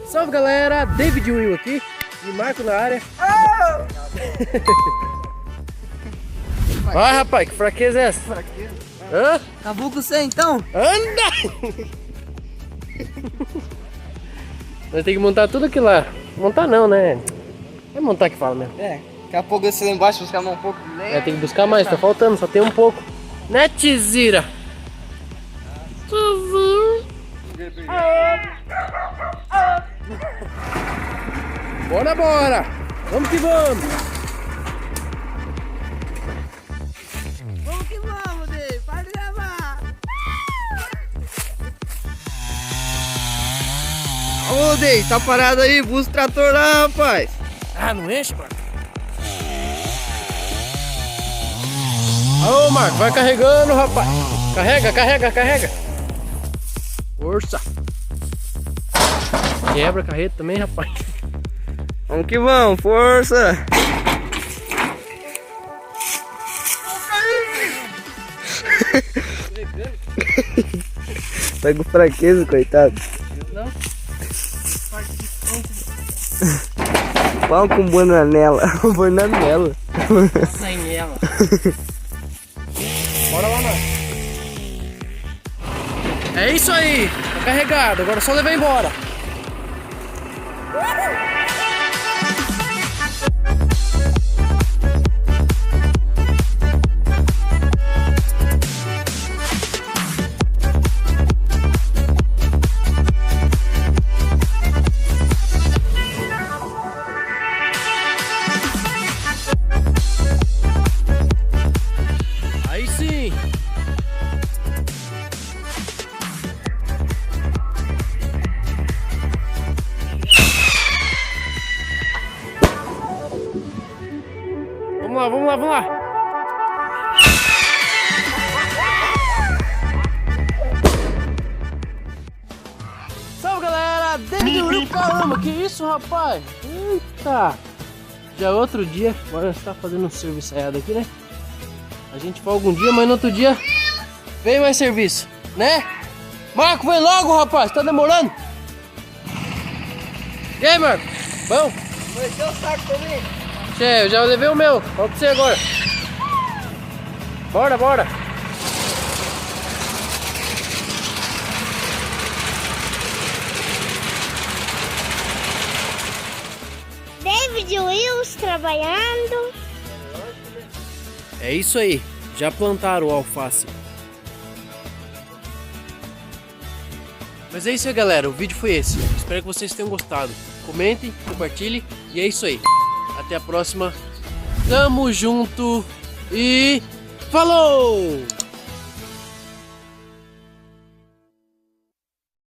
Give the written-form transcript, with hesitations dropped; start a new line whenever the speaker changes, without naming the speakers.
Salve galera, David Will aqui e Marco na área. Vai rapaz, que fraqueza é essa?
Fraqueza?
Hã?
Acabou com você então?
Anda! Nós temos que montar tudo aquilo lá. Montar não, né? É montar que fala mesmo.
É, daqui a pouco eu descer lá embaixo buscar mais um pouco.
É, tem que buscar mais, tá faltando, só tem um pouco. Né, Tizira? Bora, bora! Vamos que vamos!
Vamos que vamos, Dei, para de gravar! Ô, Dei, tá parado aí, busca o trator lá, rapaz!
Ah, não enche, Marco? Ô, Marco, vai carregando, rapaz! Carrega, carrega, carrega! Força! Quebra a carreta também, rapaz!
Vamos que vamos, força! Tá com fraqueza, coitado.
Não?
Pau com bananela. Bananela.
Sem ela. Bora lá, Marco. É isso aí! Tá carregado, agora é só levar embora. Aí sim! Vamos lá, vamos lá, vamos lá! Salve galera! David Will, caramba, que isso rapaz? Eita! Já é outro dia, agora nós tá fazendo um serviçaiado aqui, né? A gente folga um dia, mas no outro dia vem mais serviço, né? Marco, vem logo, rapaz, tá demorando? E aí, Marco? Bom?
Foi teu saco também?
Che, eu já levei o meu, vamos pra você agora. Bora, bora.
David Wills trabalhando.
É isso aí, já plantaram o alface. Mas é isso aí galera, o vídeo foi esse. Espero que vocês tenham gostado. Comentem, compartilhem e é isso aí. Até a próxima. Tamo junto e falou!